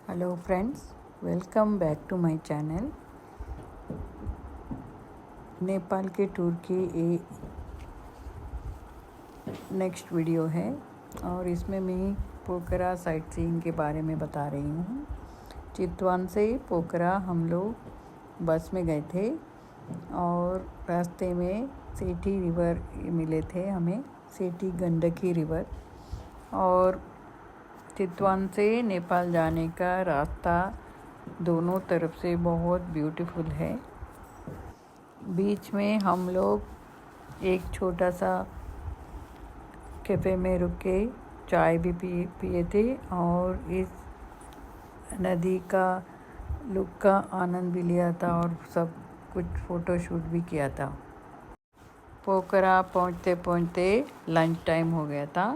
Hello friends, welcome back to my channel। Nepal के tour की ये नेक्स्ट वीडियो है और इसमें मैं पोखरा साइट सीइंग के बारे में बता रही हूँ। चितवन से पोखरा हम लोग बस में गए थे और रास्ते में सेठी रिवर मिले थे हमें, सेठी गंडकी रिवर। और चितवन से नेपाल जाने का रास्ता दोनों तरफ से बहुत ब्यूटीफुल है। बीच में हम लोग एक छोटा सा कैफ़े में रुक के चाय भी पिए थे और इस नदी का लुक का आनंद भी लिया था और सब कुछ फ़ोटो शूट भी किया था। पोखरा पहुँचते पहुँचते लंच टाइम हो गया था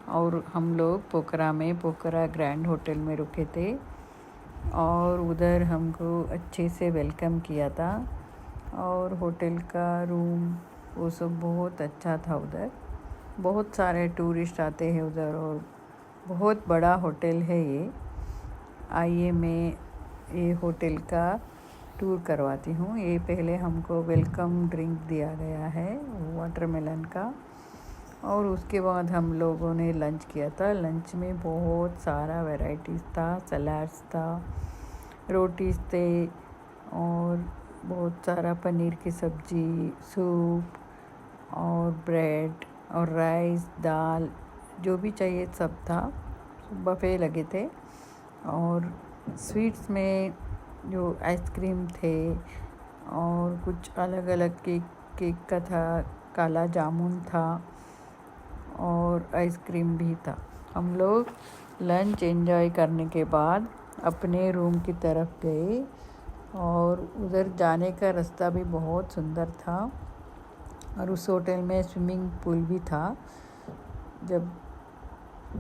और हम लोग पोखरा ग्रैंड होटल में रुके थे और उधर हमको अच्छे से वेलकम किया था और होटल का रूम वो सब बहुत अच्छा था। उधर बहुत सारे टूरिस्ट आते हैं उधर और बहुत बड़ा होटल है ये। आइए मैं ये होटल का टूर करवाती हूँ। ये पहले हमको वेलकम ड्रिंक दिया गया है वाटरमेलन का और उसके बाद हम लोगों ने लंच किया था। लंच में बहुत सारा वैरायटीज़ था, सलाड्स था, रोटीज़ थे और बहुत सारा पनीर की सब्ज़ी, सूप और ब्रेड और राइस, दाल, जो भी चाहिए सब था। बफ़े लगे थे और स्वीट्स में जो आइसक्रीम थे और कुछ अलग अलग केक का था, काला जामुन था और आइसक्रीम भी था। हम लोग लंच एंजॉय करने के बाद अपने रूम की तरफ गए और उधर जाने का रास्ता भी बहुत सुंदर था और उस होटल में स्विमिंग पूल भी था। जब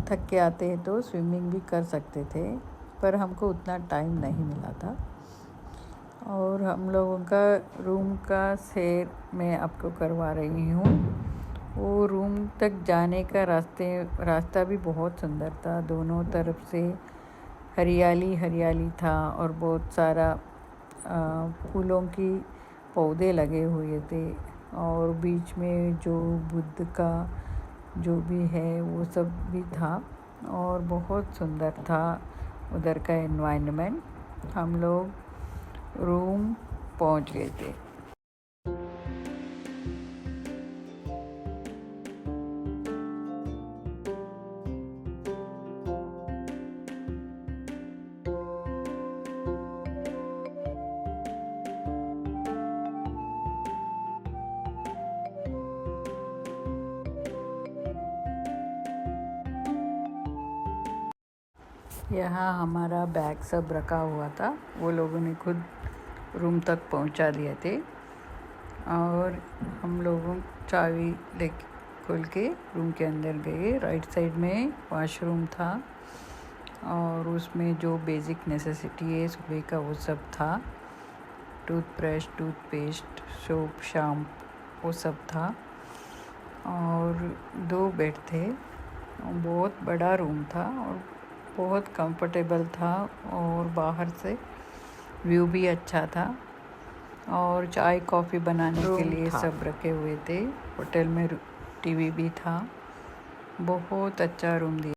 थक के आते हैं तो स्विमिंग भी कर सकते थे, पर हमको उतना टाइम नहीं मिला था। और हम लोगों का रूम का सैर मैं आपको करवा रही हूँ। वो रूम तक जाने का रास्ता भी बहुत सुंदर था। दोनों तरफ से हरियाली था और बहुत सारा फूलों की पौधे लगे हुए थे और बीच में जो बुद्ध का जो भी है वो सब भी था और बहुत सुंदर था उधर का एनवायरनमेंट। हम लोग रूम पहुंच गए थे। यहाँ हमारा बैग सब रखा हुआ था, वो लोगों ने खुद रूम तक पहुँचा दिए थे और हम लोगों चाबी ले खोल के रूम के अंदर गए। राइट साइड में वॉशरूम था और उसमें जो बेसिक नेसेसिटी है सुबह का वो सब था। टूथब्रश, टूथपेस्ट, सोप, शैम्पू वो सब था और 2 बेड थे। बहुत बड़ा रूम था और बहुत कंफर्टेबल था और बाहर से व्यू भी अच्छा था और चाय कॉफ़ी बनाने के लिए सब रखे हुए थे। होटल में टीवी भी था। बहुत अच्छा रूम दिया।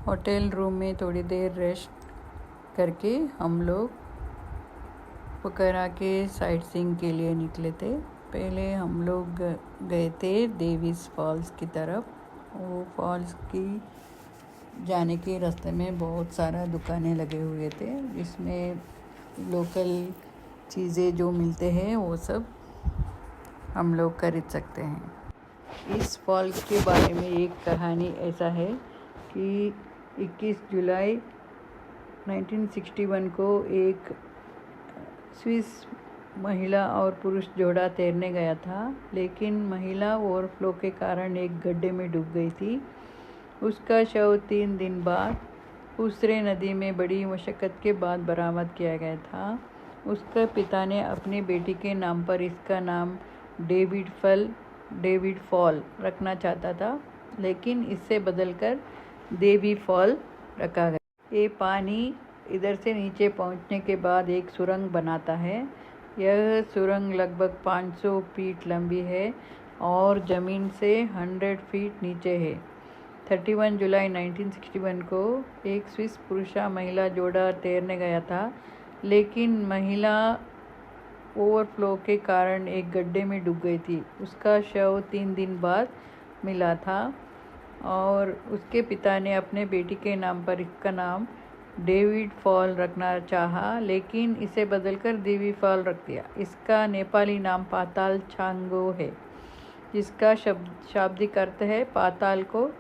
होटल रूम में थोड़ी देर रेस्ट करके हम लोग पोखरा के साइट सीइंग के लिए निकले थे। पहले हम लोग गए थे देवीज फॉल्स की तरफ। वो फॉल्स की जाने के रास्ते में बहुत सारा दुकानें लगे हुए थे, इसमें लोकल चीज़ें जो मिलते हैं वो सब हम लोग खरीद सकते हैं। इस फॉल्स के बारे में एक कहानी ऐसा है कि 21 जुलाई 1961 को एक स्विस महिला और पुरुष जोड़ा तैरने गया था, लेकिन महिला ओवरफ्लो के कारण एक गड्ढे में डूब गई थी। उसका शव 3 दिन बाद उसरे नदी में बड़ी मशक्क़त के बाद बरामद किया गया था। उसके पिता ने अपनी बेटी के नाम पर इसका नाम डेविड फॉल रखना चाहता था, लेकिन इससे बदलकर देवी फॉल रखा गया। ये पानी इधर से नीचे पहुंचने के बाद एक सुरंग बनाता है। यह सुरंग लगभग 500 फीट लंबी है और ज़मीन से 100 फीट नीचे है। 31 जुलाई 1961 को एक स्विस पुरुष महिला जोड़ा तैरने गया था, लेकिन महिला ओवरफ्लो के कारण एक गड्ढे में डूब गई थी। उसका शव 3 दिन बाद मिला था और उसके पिता ने अपने बेटी के नाम पर इसका नाम डेविड फॉल रखना चाहा, लेकिन इसे बदलकर देवी फॉल रख दिया। इसका नेपाली नाम पाताल छांगो है, जिसका शाब्दिक अर्थ है पाताल को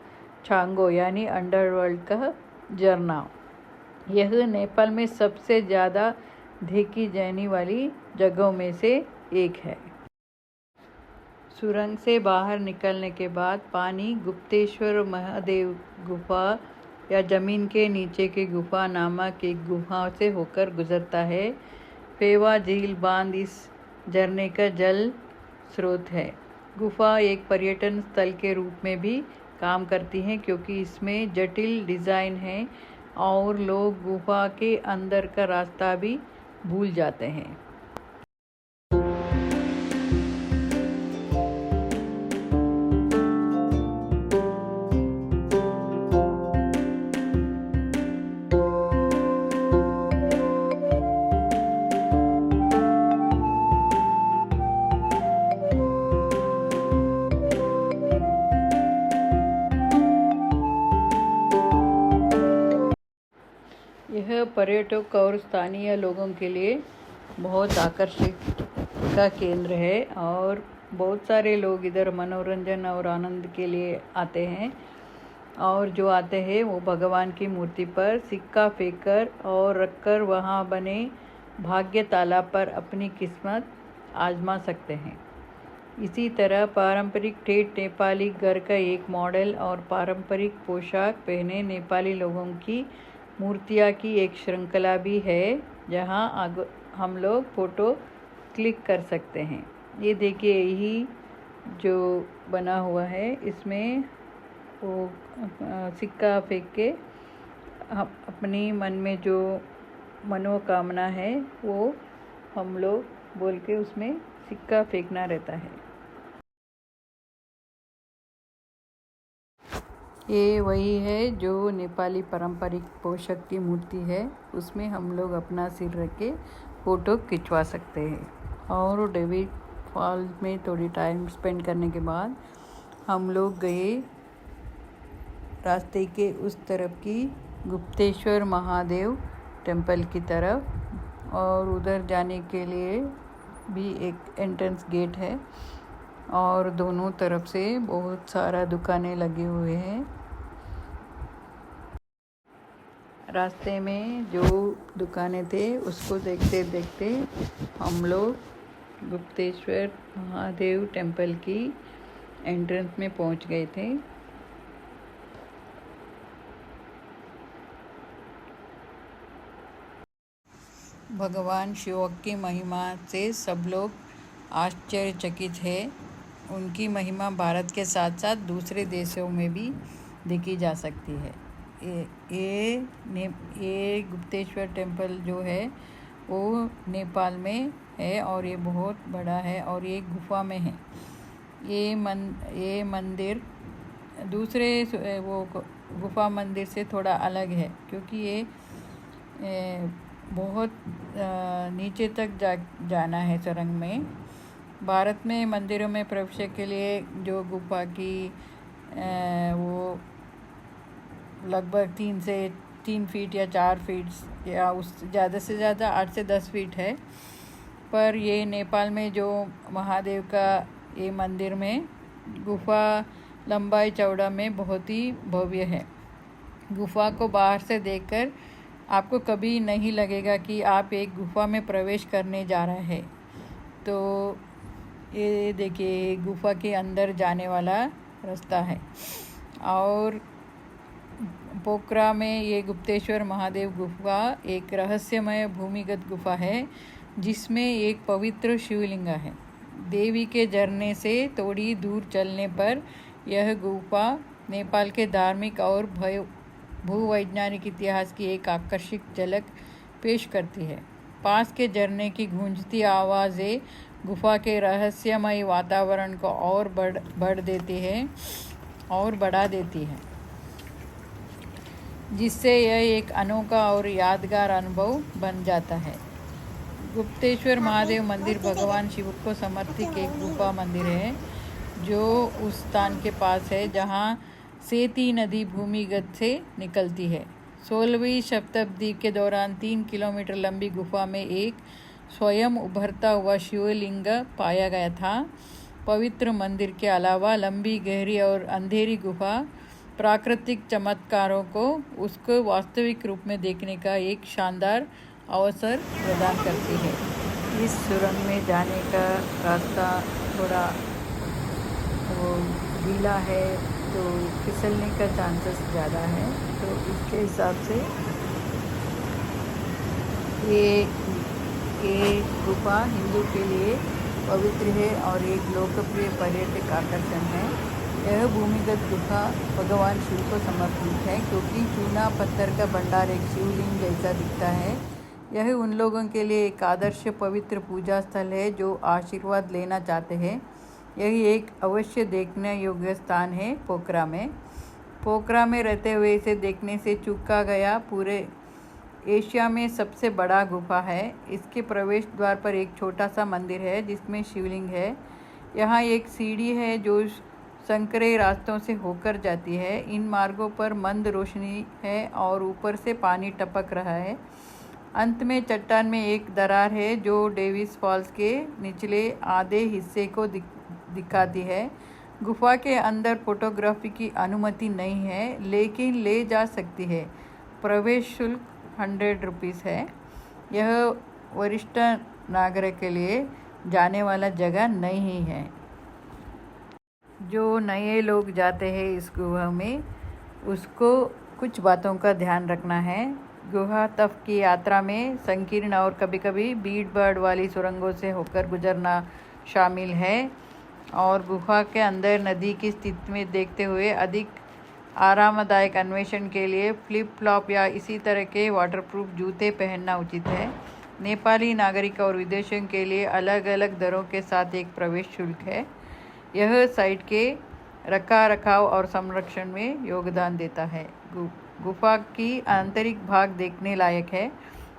छांगो यानी अंडरवर्ल्ड का झरना। यह नेपाल में सबसे ज़्यादा देखी जाने वाली जगहों में से एक है। सुरंग से बाहर निकलने के बाद पानी गुप्तेश्वर महादेव गुफा या ज़मीन के नीचे की गुफा नामक एक गुफा से होकर गुजरता है। फेवा झील बांध इस झरने का जल स्रोत है। गुफा एक पर्यटन स्थल के रूप में भी काम करती है, क्योंकि इसमें जटिल डिज़ाइन है और लोग गुफा के अंदर का रास्ता भी भूल जाते हैं। यह पर्यटक और स्थानीय लोगों के लिए बहुत आकर्षित का केंद्र है और बहुत सारे लोग इधर मनोरंजन और आनंद के लिए आते हैं। और जो आते हैं वो भगवान की मूर्ति पर सिक्का फेंककर और रखकर वहाँ बने भाग्य तालाब पर अपनी किस्मत आजमा सकते हैं। इसी तरह पारंपरिक ठेठ नेपाली घर का एक मॉडल और पारंपरिक पोशाक पहने नेपाली लोगों की मूर्तियाँ की एक श्रृंखला भी है, जहाँ हम लोग फ़ोटो क्लिक कर सकते हैं। ये देखिए, यही जो बना हुआ है इसमें वो सिक्का फेंक के अपनी मन में जो मनोकामना है वो हम लोग बोल के उसमें सिक्का फेंकना रहता है। ये वही है जो नेपाली पारंपरिक पोशाक की मूर्ति है, उसमें हम लोग अपना सिर रख के फ़ोटो खिंचवा सकते हैं। और डेविड फॉल में थोड़ी टाइम स्पेंड करने के बाद हम लोग गए रास्ते के उस तरफ की गुप्तेश्वर महादेव टेम्पल की तरफ, और उधर जाने के लिए भी एक एंट्रेंस गेट है और दोनों तरफ से बहुत सारा दुकानें लगे हुए हैं। रास्ते में जो दुकानें थे उसको देखते देखते हम लोग गुप्तेश्वर महादेव टेम्पल की एंट्रेंस में पहुंच गए थे। भगवान शिव की महिमा से सब लोग आश्चर्यचकित है। उनकी महिमा भारत के साथ साथ दूसरे देशों में भी देखी जा सकती है। ये गुप्तेश्वर टेम्पल जो है वो नेपाल में है और ये बहुत बड़ा है और ये गुफा में है। ये मंदिर दूसरे वो गुफा मंदिर से थोड़ा अलग है, क्योंकि ये बहुत नीचे तक जाना है सुरंग में। भारत में मंदिरों में प्रवेश के लिए जो गुफा की वो लगभग 3 फीट या 4 फीट या उस ज़्यादा से ज़्यादा 8 से 10 फीट है, पर ये नेपाल में जो महादेव का ये मंदिर में गुफा लंबाई चौड़ा में बहुत ही भव्य है। गुफा को बाहर से देखकर आपको कभी नहीं लगेगा कि आप एक गुफा में प्रवेश करने जा रहे हैं। तो ये देखिए गुफा के अंदर जाने वाला रास्ता है। और पोखरा में ये गुप्तेश्वर महादेव गुफा एक रहस्यमय भूमिगत गुफा है जिसमें एक पवित्र शिवलिंग है। देवी के झरने से थोड़ी दूर चलने पर यह गुफा नेपाल के धार्मिक और भूवैज्ञानिक इतिहास की एक आकर्षक झलक पेश करती है। पास के झरने की गूंजती आवाज़ें गुफा के रहस्यमय वातावरण को और बढ़ा देती है, जिससे यह एक अनोखा और यादगार अनुभव बन जाता है। गुप्तेश्वर महादेव मंदिर भगवान शिव को समर्पित एक गुफा मंदिर है जो उस स्थान के पास है जहां सेती नदी भूमिगत से निकलती है। 16वीं शताब्दी के दौरान 3 किलोमीटर लंबी गुफा में एक स्वयं उभरता हुआ शिवलिंग पाया गया था। पवित्र मंदिर के अलावा लंबी, गहरी और अंधेरी गुफा प्राकृतिक चमत्कारों को उसको वास्तविक रूप में देखने का एक शानदार अवसर प्रदान करती है। इस सुरंग में जाने का रास्ता थोड़ा गीला है तो फिसलने का चांसेस ज़्यादा है, तो इसके हिसाब से ये गुफा हिंदू के लिए पवित्र है और एक लोकप्रिय पर्यटक आकर्षण है। यह भूमिगत गुफा भगवान शिव को समर्पित है क्योंकि चूना पत्थर का भंडार एक शिवलिंग जैसा दिखता है। यह उन लोगों के लिए एक आदर्श पवित्र पूजा स्थल है जो आशीर्वाद लेना चाहते हैं। यही एक अवश्य देखने योग्य स्थान है पोखरा में। पोखरा में रहते हुए इसे देखने से चूका गया। पूरे एशिया में सबसे बड़ा गुफा है। इसके प्रवेश द्वार पर एक छोटा सा मंदिर है जिसमें शिवलिंग है। यहाँ एक सीढ़ी है जो संकरे रास्तों से होकर जाती है। इन मार्गों पर मंद रोशनी है और ऊपर से पानी टपक रहा है। अंत में चट्टान में एक दरार है जो डेविस फॉल्स के निचले आधे हिस्से को दिखाती है। गुफा के अंदर फोटोग्राफी की अनुमति नहीं है लेकिन ले जा सकती है। प्रवेश शुल्क 100 रुपीज़ है। यह वरिष्ठ नागरिक के लिए जाने वाला जगह नहीं है। जो नए लोग जाते हैं इस गुफा में उसको कुछ बातों का ध्यान रखना है। गुफा तक की यात्रा में संकीर्ण और कभी-कभी भीड़ भाड़ वाली सुरंगों से होकर गुजरना शामिल है और गुफा के अंदर नदी की स्थिति में देखते हुए अधिक आरामदायक अन्वेषण के लिए फ्लिप फ्लॉप या इसी तरह के वाटरप्रूफ जूते पहनना उचित है। नेपाली नागरिक और विदेशियों के लिए अलग अलग दरों के साथ एक प्रवेश शुल्क है। यह साइट के रखरखाव और संरक्षण में योगदान देता है। गुफा की आंतरिक भाग देखने लायक है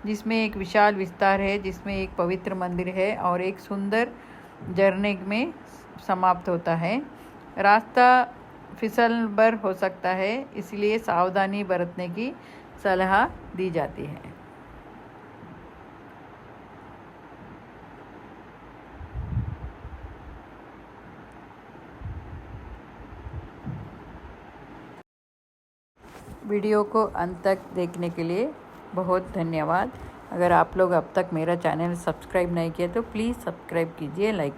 जिसमें एक विशाल विस्तार है जिसमें एक पवित्र मंदिर है और एक सुंदर झरने में समाप्त होता है। रास्ता फिसलभर हो सकता है इसलिए सावधानी बरतने की सलाह दी जाती है। वीडियो को अंत तक देखने के लिए बहुत धन्यवाद। अगर आप लोग अब तक मेरा चैनल सब्सक्राइब नहीं किया तो प्लीज़ सब्सक्राइब कीजिए, लाइक